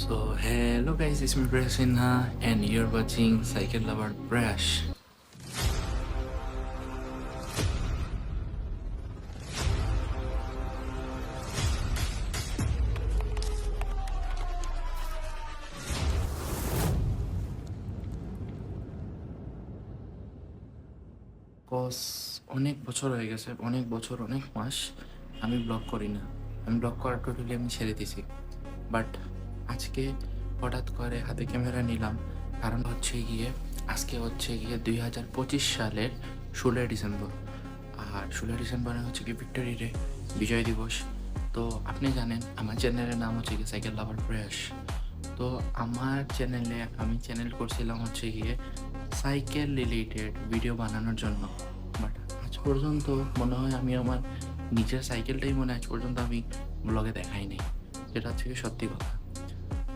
So hello guys, it's me Prash Sinha and you're watching Cycle Lover Prash. Cause অনেক বছর হয়ে গেছে, অনেক বছর অনেক মাস আমি ব্লগ করি না। আমি ব্লগ করা টোটালি আমি ছেড়ে দিছি। বাট আজকে হঠাৎ করে হাতে ক্যামেরা নিলাম, কারণ হচ্ছে গিয়ে আজকে হচ্ছে গিয়ে 2025 সালের 16 ডিসেম্বর। আর 16 ডিসেম্বরে হচ্ছে কি ভিক্টোরি ডে, বিজয় দিবস। তো আপনি জানেন আমার চ্যানেলের নাম হচ্ছে গিয়ে সাইকেল লাভার প্রয়াস। তো আমার চ্যানেলে আমি চ্যানেল করছিলাম হচ্ছে গিয়ে সাইকেল রিলেটেড ভিডিও বানানোর জন্য। বাট আজ পর্যন্ত মনে হয় আমি আমার নিজের সাইকেলটাই আজ পর্যন্ত আমি ব্লগে দেখাই নাই, যেটা হচ্ছে কি সত্যি কথা।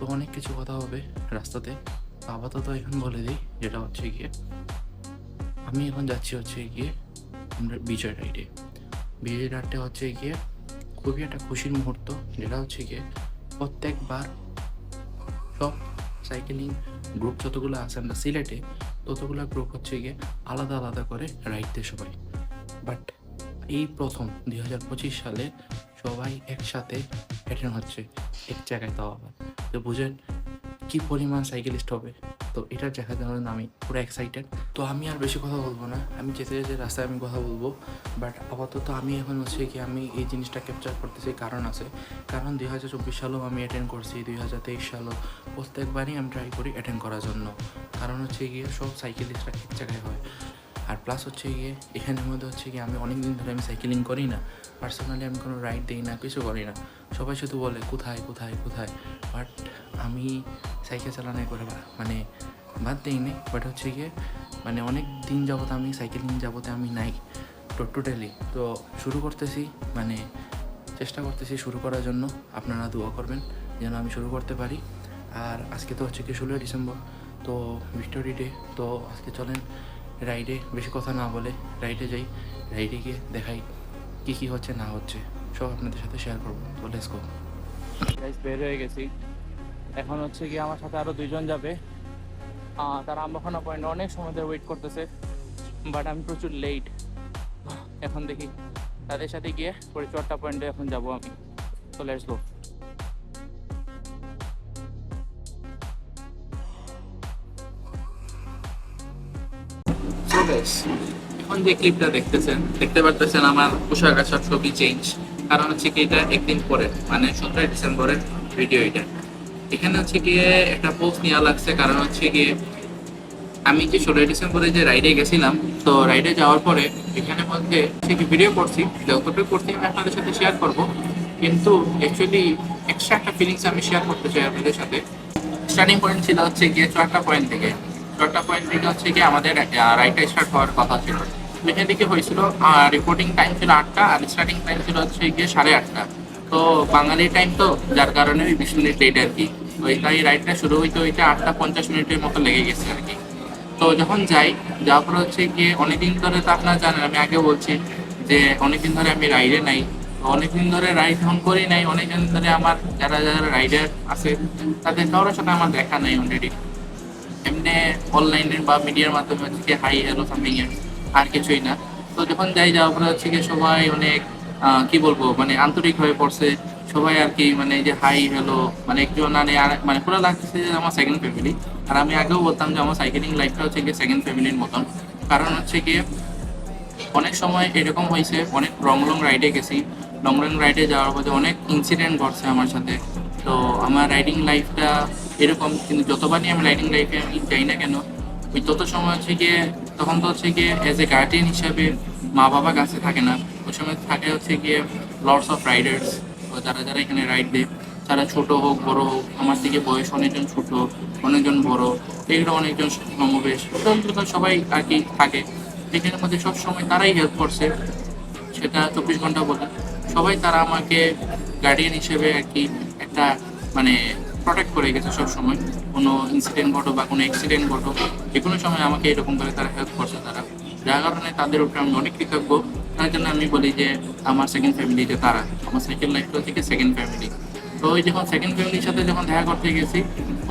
তো অনেক কিছু কথা হবে রাস্তাতে, আপাতত এখন বলে দিই, যেটা হচ্ছে গিয়ে আমি এখন যাচ্ছি হচ্ছে গিয়ে আমরা বিজয় রাইডে। বিজয় রাইডটা হচ্ছে গিয়ে খুবই একটা খুশির মুহূর্ত, যেটা হচ্ছে গিয়ে প্রত্যেকবার সব সাইকেলিং গ্রুপ যতগুলো আছে আমরা সিলেটে, ততগুলো গ্রুপ হচ্ছে গিয়ে আলাদা আলাদা করে রাইড দেয় সবাই। বাট এই প্রথম 2025 সালে সবাই একসাথে অ্যাটেন্ড হচ্ছে এক জায়গায়, তাও আবার। তো বুঝেন কি পরিমাণ সাইকেলিস্ট হবে। তো এটা দেখার জন্য আমি পুরো এক্সাইটেড। তো আমি আর বেশি কথা বলবো না, আমি যেতে যেতে রাস্তায় আমি কথা বলবো। বাট আপাতত আমি এখন হচ্ছে কি আমি এই জিনিসটা ক্যাপচার করতেছি, কারণ আছে। কারণ 2024 সালেও আমি অ্যাটেন্ড করছি, 2023 সালেও, প্রত্যেকবারই আমি ট্রাই করি অ্যাটেন্ড করার জন্য। কারণ হচ্ছে গিয়ে সব সাইকেলিস্টরা এক জায়গায় হয়। আর প্লাস হচ্ছে গিয়ে এখানের মধ্যে হচ্ছে গিয়ে আমি অনেক দিন ধরে আমি সাইকেলিং করি না, পার্সোনালি আমি কোনো রাইড দিই না, কিছু করি না। সবাই শুধু বলে কোথায় কোথায় কোথায়। বাট আমি সাইকেল চালানো করে বাদ দিইনি। বাট হচ্ছে গিয়ে অনেক দিন যাবত আমি সাইকেলিং যাবতে আমি নাই টোটালি। তো শুরু করতেছি, চেষ্টা করতেছি শুরু করার জন্য। আপনারা দোয়া করবেন যেন আমি শুরু করতে পারি। আর আজকে তো হচ্ছে কি 16 ডিসেম্বর, তো ভিক্টোরি ডে। তো আজকে চলেন রাইডে, বেশি কথা না বলে রাইডে যাই। রাইডে গিয়ে দেখাই কী কী হচ্ছে না হচ্ছে, সব আপনাদের সাথে শেয়ার করবো। তো লেটস গো। গাইস, বের হয়ে গেছি। এখন হচ্ছে কি আমার সাথে আরও 2জন যাবে। তারা আম্বাখানা পয়েন্টে অনেক সময় ধরে ওয়েট করতেছে, বাট আমি প্রচুর লেট। এখন দেখি তাদের সাথে গিয়ে পরে চট্টা পয়েন্টে এখন যাব আমি। তো লেটস গো। এখন যে ক্লিপটা দেখতে পারতেছেন আমার পোশাক আশাক সবই চেঞ্জ। কারণ হচ্ছে কি এটা একদিন পরে 17 ডিসেম্বরের ভিডিও। এটা এখানে হচ্ছে গিয়ে একটা পোস্ট নেওয়া লাগছে, কারণ হচ্ছে গিয়ে আমি যে 16 ডিসেম্বরে যে রাইডে গেছিলাম, তো রাইডে যাওয়ার পরে এখানে মধ্যে ভিডিও করছি, যতটুকু করছি আমি আপনাদের সাথে শেয়ার করব। কিন্তু অ্যাকচুয়ালি এক্সট্রা একটা ফিলিংস আমি শেয়ার করতে চাই আপনাদের সাথে। স্টার্টিং পয়েন্ট ছিল হচ্ছে গিয়ে চট্টা পয়েন্ট থেকে হচ্ছে গিয়ে আমাদের রাইডটা স্টার্ট হওয়ার কথা ছিল। এখান থেকে হয়েছিল রিপোর্টিং টাইম ছিল 8টা, আর স্টার্টিং টাইম ছিল হচ্ছে গিয়ে 8:30। তো বাঙালি টাইম তো, যার কারণে 20 মিনিট লেট আর কি। তাই রাইডটা শুরু হইতে 8টা 50 মতো লেগে গেছে আর কি। তো যখন যাওয়ার পরে হচ্ছে গিয়ে অনেকদিন ধরে, তো আপনারা জানেন আমি আগে বলছি যে অনেকদিন ধরে আমি রাইডে নাই। অনেকদিন ধরে রাইড যখন করি নাই, অনেকদিন ধরে আমার যারা যারা রাইডার আছে তাদের কারোর সাথে আমার দেখা নাই অলরেডি। এমনি অনলাইনের বা মিডিয়ার মাধ্যমে হচ্ছে কি হাই হ্যালো সামথিং এর, আর কিছুই না। তো যখন যাওয়ার পরে হচ্ছে কি সবাই অনেক কি বলবো আন্তরিক হয়ে পড়ছে সবাই আর কি। যে হাই হ্যালো একজন পুরো লাগতেছে যে আমার সেকেন্ড ফ্যামিলি। আর আমি আগেও বলতাম যে আমার সাইকেলিং লাইফটা হচ্ছে গিয়ে সেকেন্ড ফ্যামিলির মতন। কারণ হচ্ছে গিয়ে অনেক সময় এরকম হয়েছে, অনেক লং রাইডে গেছি, লং রাইডে যাওয়ার পথে অনেক ইনসিডেন্ট ঘটছে আমার সাথে। তো আমার রাইডিং লাইফটা এরকম, কিন্তু যতবারই আমি রাইডিং লাইফে আমি যাই না কেন, ওই তত সময় হচ্ছে গিয়ে তখন তো হচ্ছে গিয়ে অ্যাজ এ গার্ডিয়ান হিসাবে মা বাবা কাছে থাকে না, ওই সময় থাকে হচ্ছে গিয়ে লটস অফ রাইডার্স। যারা যারা এখানে রাইড দেয়, তারা ছোট হোক বড় হোক, আমার থেকে বয়স অনেকজন ছোট অনেকজন বড়, এগুলো অনেকজন সমাবেশ, সবাই আর কি থাকে এখানের মধ্যে। সবসময় তারাই হেল্প করছে, সেটা 24 ঘন্টা বলে সবাই তারা আমাকে গার্ডিয়ান হিসেবে আর কি একটা প্রোটেক্ট করে গেছে সব সময়। কোনো ইনসিডেন্ট ঘটো বা কোনো অ্যাক্সিডেন্ট ঘটো, যে কোনো সময় আমাকে এরকম করে তারা হেল্প করছে তারা, যার কারণে তাদের উপরে আমি অনেক কৃতজ্ঞ। তার জন্য আমি বলি যে আমার সেকেন্ড ফ্যামিলি যে তারা, আমার সাইকেল লাইফটা থেকে সেকেন্ড ফ্যামিলি। তো ওই যখন সেকেন্ড ফ্যামিলির সাথে যখন দেখা করতে গেছি,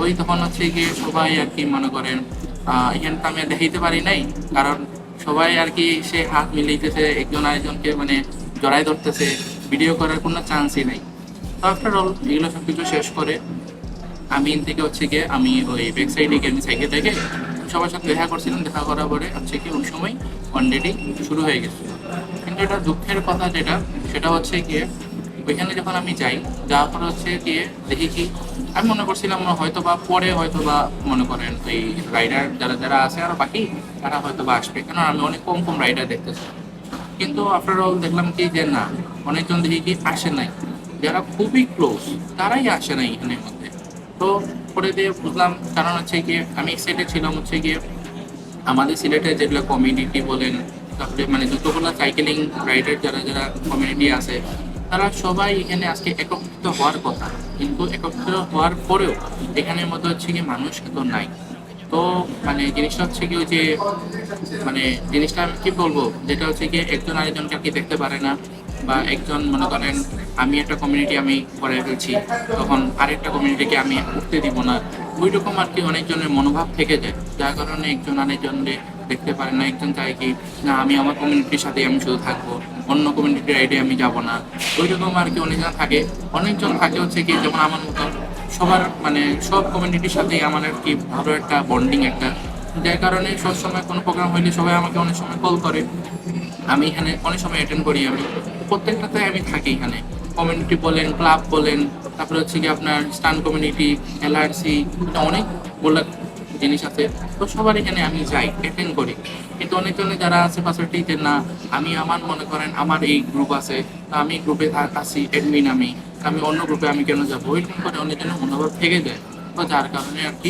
ওই তখন হচ্ছে গিয়ে সবাই আর কি মনে করেন এখানে তো আমি আর দেখাইতে পারি নাই, কারণ সবাই আর কি সে হাত মিলাইতেছে একজন আরেকজনকে, মানে জড়াই ধরতেছে, ভিডিও করার কোনো চান্সই নাই। তো আফটার অল এগুলো সব কিছু শেষ করে আমি এর থেকে হচ্ছে গিয়ে আমি ওই ব্যাক সাইডে গিয়ে আমি সাইকেল থেকে সবার সাথে দেখা করছিলাম। দেখা করার পরে হচ্ছে কি ওই সময় অলরেডি শুরু হয়ে গেছে। কিন্তু এটা দুঃখের কথা যেটা, সেটা হচ্ছে গিয়ে ওইখানে যখন আমি যাই, যাওয়ার পরে হচ্ছে গিয়ে দেখি কি, আমি মনে করছিলাম হয়তো বা পরে হয়তো বা মনে করেন ওই রাইডার যারা যারা আছে আর বাকি তারা হয়তো বা আসবে, কেন আমি অনেক কম কম রাইডার দেখতেছি। কিন্তু আফটার অল দেখলাম কি যে না, অনেকজন দেখি কি আসে নাই, যারা খুবই ক্লোজ তারাই আসে নাই এখানের মধ্যে। তো পরে দিয়ে বুঝলাম কারণ হচ্ছে গিয়ে আমি এক্সাইটেড ছিলাম হচ্ছে গিয়ে আমাদের সিলেটে যেগুলো কমিউনিটি বলেন, তারপরে মানে যতগুলো সাইকেলিং রাইডার যারা যারা কমিউনিটি আছে, তারা সবাই এখানে আজকে একত্রিত হওয়ার কথা, কিন্তু একত্রিত হওয়ার পরেও এখানের মধ্যে হচ্ছে কি মানুষ এত নাই। তো মানে জিনিসটা হচ্ছে কি ওই যে মানে জিনিসটা আমি কি বলবো, যেটা হচ্ছে কি একজন আরেকজনকে আর কি দেখতে পারে না, বা একজন মনে করেন আমি একটা কমিউনিটি আমি করে ফেলছি, তখন আরেকটা কমিউনিটিকে আমি উঠতে দিব না, ওই রকম আর কি অনেকজনের মনোভাব থেকে যায়, যার কারণে একজন আরেকজনকে দেখতে পারে না। একজন চায় কি না আমি আমার কমিউনিটির সাথে আমি শুধু থাকবো, অন্য কমিউনিটির আইডে আমি যাব না, ওই রকম আর কি অনেকজন থাকে। অনেকজন থাকে হচ্ছে কি যেমন আমার মতন সবার মানে সব কমিউনিটির সাথেই আমার আর কি ভালো একটা বন্ডিং একটা, যার কারণে সব সময় কোনো প্রোগ্রাম হইলে সবাই আমাকে অনেক সময় কল করে, আমি এখানে অনেক সময় অ্যাটেন্ড করি। আমি প্রত্যেকটাতে আমি থাকি এখানে, কমিউনিটি বলেন, ক্লাব বলেন, তারপরে হচ্ছে কি আপনার স্টান কমিউনিটি, এলআরসি, অনেকগুলো জিনিস আছে। তো সবার এখানে আমি যাই, অ্যাটেন্ড করি। কিন্তু অনেকজনে যারা আছে পাশাপাশি না, আমি আমার মনে করেন আমার এই গ্রুপ আছে, তা আমি গ্রুপে আছি অ্যাডমিন, আমি অন্য গ্রুপে আমি কেন যাবো, ওইরকম করে অনেকজনের মনোভাব থেকে যায়। তো যার কারণে আর কি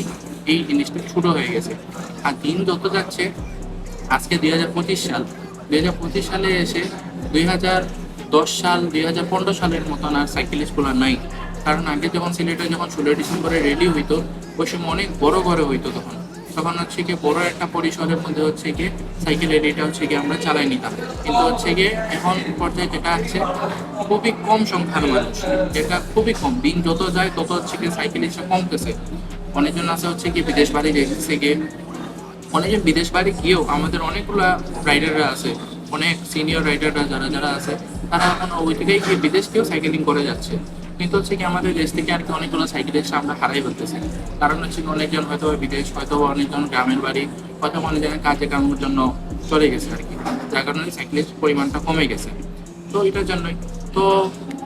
এই জিনিসটা শুরু হয়ে গেছে। আর দিন যত যাচ্ছে, আজকে 2025 সাল, 2025 সালে এসে 2010 সাল 2015 সালের মতন আর সাইকেলিস্টগুলো নাই। কারণ আগে যখন সিলেটে যখন 16 ডিসেম্বরে রেলি হইতো, ওই সময় অনেক বড় করে হইতো, তখন তখন হচ্ছে গিয়ে বড় একটা পরিসরের মধ্যে হচ্ছে গিয়ে সাইকেল রেলিটা হচ্ছে গিয়ে আমরা চালাই নিতাম। কিন্তু হচ্ছে গিয়ে এখন পর্যায়ে যেটা আছে খুবই কম সংখ্যার মানুষ, যেটা খুবই কম, দিন যত যায় তত হচ্ছে গিয়ে সাইকেলিস্টটা কমতেছে। অনেকজন আছে হচ্ছে গিয়ে বিদেশ বাড়ি দেখতেছে গিয়ে, অনেকে বিদেশ বাড়ি গিয়েও আমাদের অনেকগুলা রাইডাররা আছে, অনেক সিনিয়র রাইডাররা যারা যারা আছে, তারা এখন ওই থেকেই গিয়ে বিদেশ গিয়েও সাইকেলিং করে যাচ্ছে। কিন্তু হচ্ছে কি আমাদের দেশ থেকে আর কি অনেকগুলো সাইকেলিস্ট আমরা হারাই ফেলতেছি। কারণ হচ্ছে কি অনেকজন হয়তো বিদেশ, হয়তো অনেকজন গ্রামের বাড়ি, হয়তো অনেকজনের কাজে কামের জন্য চলে গেছে আর কি, যার কারণে সাইকেলিস্ট পরিমাণটা কমে গেছে। তো এটার জন্যই তো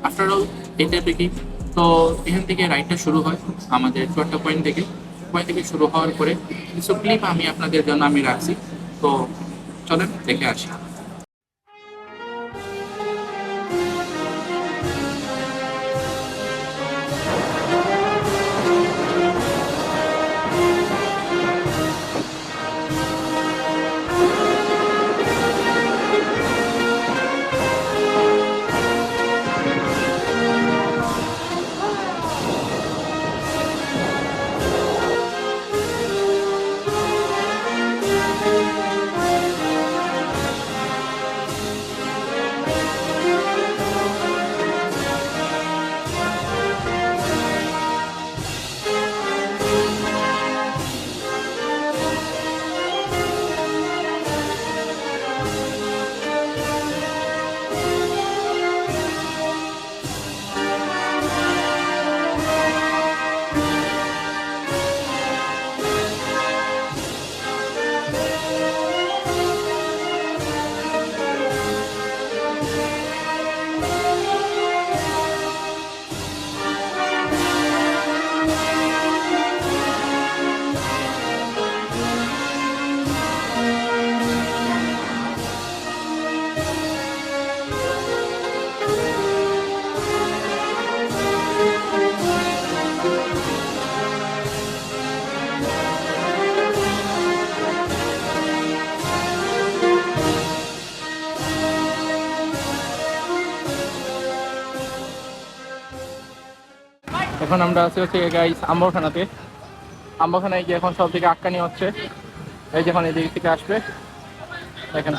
আফটার অল এটা দেখি। তো এখান থেকে রাইডটা শুরু হয় আমাদের চুয়াট্টা পয়েন্ট থেকে শুরু হওয়ার পরে কিছু ক্লিপ আমি আপনাদের জন্য আমি রাখছি। তো চলেন দেখে আসি। এখন আমরা আছি হচ্ছে গাইস আম্বরখানাতে। আম্বরখানায় গিয়ে এখন সব দিকে আটকানি হচ্ছে, এই যখন এদিক থেকে আসবে দেখেন।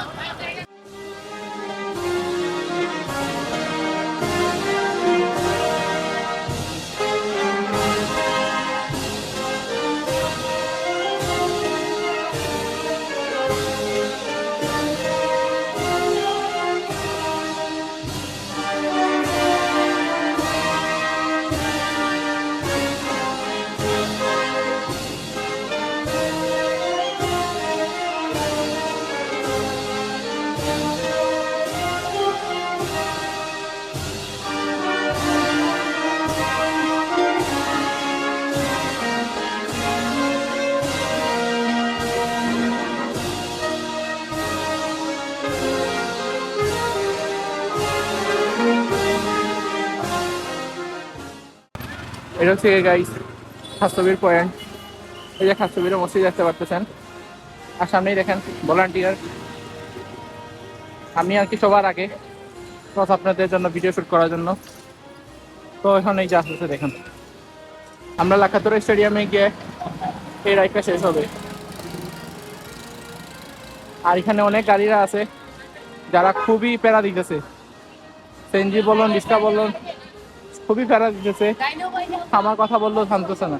এটা হচ্ছে গাইস খাস্তবির পয়েন্ট। এই যে খাস্তবিরের মসজিদ দেখতে পারতেছেন, আর সামনেই দেখেন ভলান্টিয়ার। আমি আর কি সবার আগে প্লাস আপনাদের জন্য ভিডিও শুট করার জন্য। তো এখন এই যে আসতেছে দেখেন, আমরা লাখাতরা স্টেডিয়ামে গিয়ে এই রাইডটা শেষ হবে। আর এখানে অনেক গাড়িরা আছে যারা খুবই প্যারা দিতেছে, সেনজি বলুন রিক্সা বলুন, খুবই প্যারা দিতেছে। আমার কথা বললেও থামতেছে না।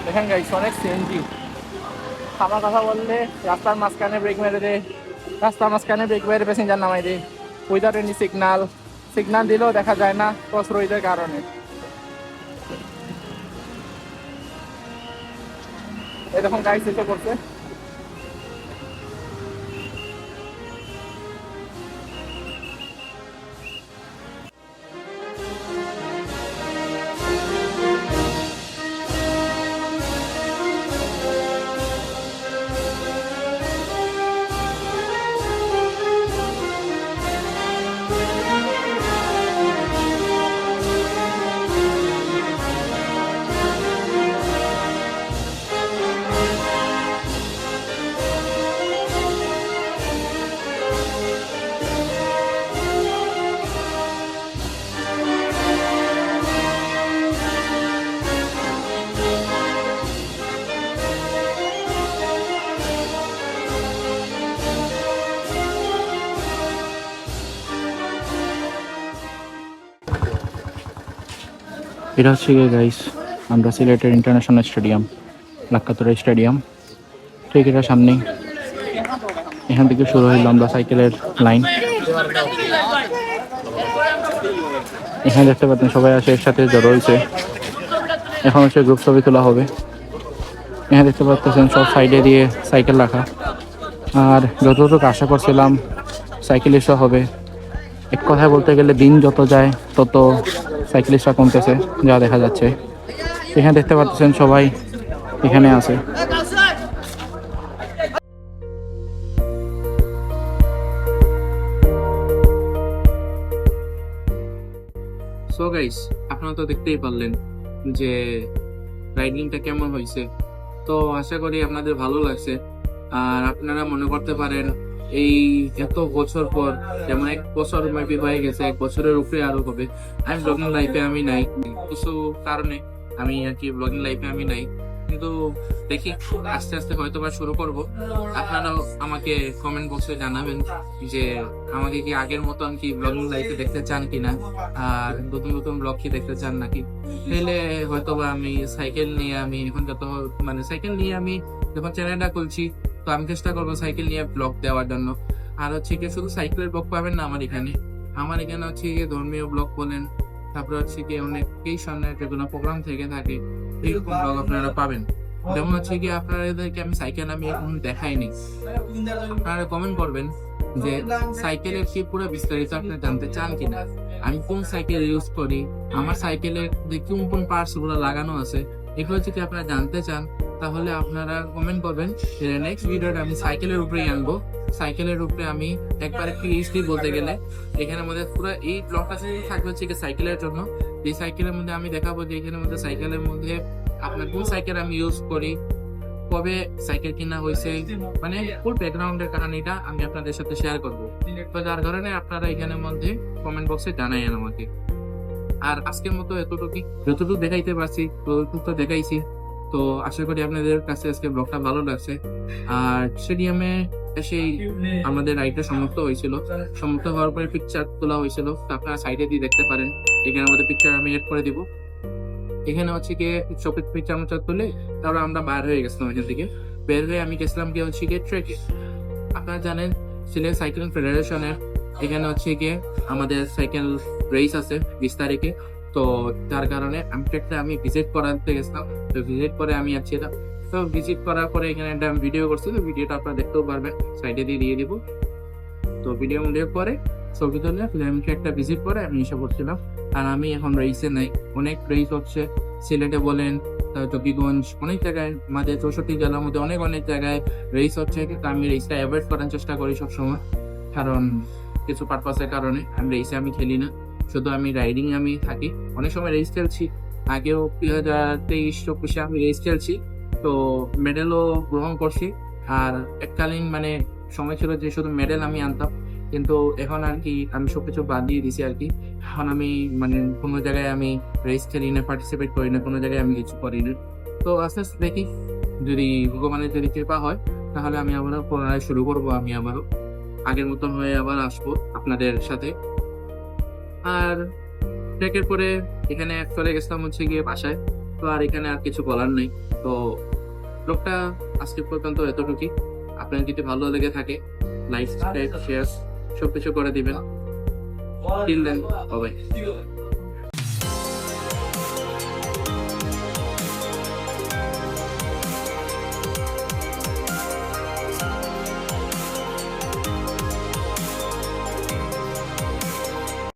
দেখেন গাইস অনেক সিএনজি, আমার কথা বললে রাস্তার মাঝখানে ব্রেক মেরে দে, রাস্তার মাঝখানে ব্রেক মেরে প্যাসেঞ্জার নামাই দে, উইদাউট এনি সিগনাল। সিগনাল দিলেও দেখা যায় না ক্রস রোডের কারণে। এই দেখুন গাইস এসে করছে। এটা হচ্ছে গিয়ে গাইস আমরা সিলেটের ইন্টারন্যাশনাল স্টেডিয়াম, লাক্কাতুরা স্টেডিয়াম, ঠিক এটার সামনেই। এখান থেকে শুরু হইল আমরা সাইকেলের লাইন। এখানে দেখতে পাচ্ছেন সবাই আসে একসাথে জড়ো হয়েছে। এখন হচ্ছে গ্রুপ ছবি তোলা হবে। এখানে দেখতে পাচ্ছেন সব সাইডে দিয়ে সাইকেল রাখা। আর যতটুকু আশা করছিলাম সাইকেলিস্টরা হবে, এক কথায় বলতে গেলে দিন যত যায় তত সাইকেলিস্টরা কমতেছে যা দেখা যাচ্ছে। এখানে দেখতে পাচ্ছেন সবাই এখানে আছে। সো গাইস আপনারা তো দেখতেই পারলেন যে রাইডিংটা কেমন হয়েছে। তো আশা করি আপনাদের ভালো লাগছে। আর আপনারা মনে করতে পারেন এই এত বছর পর, যেমন 1 বছর মেবি হয়ে গেছে, 1 বছরের উপরে আরো হবে, আমি ব্লগিং লাইফে আমি নাই কিছু কারণে, আমি আর কি ব্লগিং লাইফে আমি নাই। কিন্তু দেখি আস্তে আস্তে হয়তো বা শুরু করব। আপনারাও আমাকে কমেন্ট বক্সে জানাবেন যে আমাকে কি আগের মতন কি ব্লগিং লাইফে দেখতে চান কিনা, আর নতুন নতুন ব্লগ কি দেখতে চান নাকি। তাহলে হয়তো বা আমি সাইকেল নিয়ে আমি এখন যত মানে সাইকেল নিয়ে আমি যখন চ্যানেলটা খুলছি, তো আমি চেষ্টা করবো সাইকেল নিয়ে ব্লগ দেওয়ার জন্য। আর হচ্ছে কি শুধু সাইকেলের ব্লগ পাবেন না আমার এখানে হচ্ছে গিয়ে ধর্মীয় ব্লগ বলেন, তারপরে হচ্ছে কি অনেকেই সামনে যেগুলো প্রোগ্রাম থেকে থাকে এইরকম ব্লগ আপনারা পাবেন। যেমন হচ্ছে কি আপনাদেরকে আমি সাইকেল আমি এখন দেখাইনি, আপনারা কমেন্ট করবেন যে সাইকেলের কি পুরো বিস্তারিত আপনি জানতে চান কিনা, আমি কোন সাইকেল ইউজ করি, আমার সাইকেলের কোন কোন পার্টস গুলো লাগানো আছে, এগুলো যদি আপনারা জানতে চান তাহলে আপনারা কমেন্ট করবেন। নেক্সট ভিডিওটা আমি সাইকেলের উপরেই আনবো। সাইকেলের উপরে আমি একবারে পিএইচডি বলতে গেলে এখানের মধ্যে পুরো এই ব্লগটা থাকবে হচ্ছে সাইকেলের জন্য। এই সাইকেলের মধ্যে আমি দেখাবো যে এখানের মধ্যে সাইকেলের মধ্যে আপনার কোন সাইকেল আমি ইউজ করি, কবে সাইকেল কিনা হয়েছে, মানে ফুল ব্যাকগ্রাউন্ডের কাহিনীটা আমি আপনাদের সাথে শেয়ার করবো। তো যার কারণে আপনারা এখানের মধ্যে কমেন্ট বক্সে জানাইন আমাকে। আর আজকের মতো এতটুকু যতটুকু দেখাইতে পারছি ততটুকু তো দেখাইছি। তো আশা করি আপনাদের কাছে আজকে ব্লগটা ভালো লাগছে। আর স্টেডিয়ামে সেই আমাদের রাইডটা সমাপ্ত হয়েছিল, সমাপ্ত হওয়ার পরে পিকচার তোলা হয়েছিল, তো আপনারা সাইডে দিয়ে দেখতে পারেন। এখানে আমাদের পিকচার আমি এড করে দিব। এখানে হচ্ছে গিয়ে শপিং পিকচার মোচার তুলে তারপরে আমরা বাইর হয়ে গেছিলাম। এখান থেকে বের হয়ে আমি গেছিলাম গিয়ে হচ্ছে গিয়ে ট্রেকে। আপনারা জানেন সিলেট সাইকেল ফেডারেশনের এখানে হচ্ছে গিয়ে আমাদের সাইকেল রেস আছে 20 তারিখে। তো তার কারণে আমি ট্রেকটা আমি ভিজিট করাতে গেছিলাম। তো ভিজিট করে আমি আসছিলাম। তো ভিজিট করার পরে এখানে একটা ভিডিও করছি, তো ভিডিওটা আপনারা দেখতেও পারবেন, সাইডে দিয়ে দিব। তো ভিডিও পরে ছবি তুলে ফিল্ম একটা ভিজিট করে আমি এসে করছিলাম। আর আমি এখন রেইসে নাই, অনেক রেইস হচ্ছে সিলেটে বলেন, টপিগঞ্জ, অনেক জায়গায় আমাদের 64 জেলার মধ্যে অনেক অনেক জায়গায় রেইস হচ্ছে, কিন্তু আমি রেইসটা অ্যাভয়েড করার চেষ্টা করি সবসময়, কারণ কিছু পারপাসের কারণে আমি রেইসে আমি খেলি না, শুধু আমি রাইডিং আমি থাকি। অনেক সময় রেইস খেলছি, আগেও 2023-24 আমি রেইস খেলছি, তো মেডেলও গ্রহণ করছি। আর এককালীন মানে সময় ছিল যে শুধু মেডেল আমি আনতাম, কিন্তু এখন আর কি আমি সবকিছু বাদ দিয়ে দিছি আর কি। এখন আমি মানে কোনো জায়গায় আমি রেস খেলি না, পার্টিসিপেট করি না, কোনো জায়গায় আমি কিছু করি না। তো আস্তে আস্তে দেখি, যদি ভগবানের যদি কৃপা হয় তাহলে আমি আবারও পুনরায় শুরু করবো, আমি আবারও আগের মতো হয়ে আবার আসবো আপনাদের সাথে। আর ট্রেকের পরে এখানে চলে গেছিলাম হচ্ছে গিয়ে বাসায়, তো আর এখানে আর কিছু বলার নেই। তো ব্লগটা আজকে পর্যন্ত এতটুকুই। আপনার যদি ভালো লেগে থাকে লাইক, সাবস্ক্রাইব, শেয়ার সবকিছু করে দিবেন। Till then, by.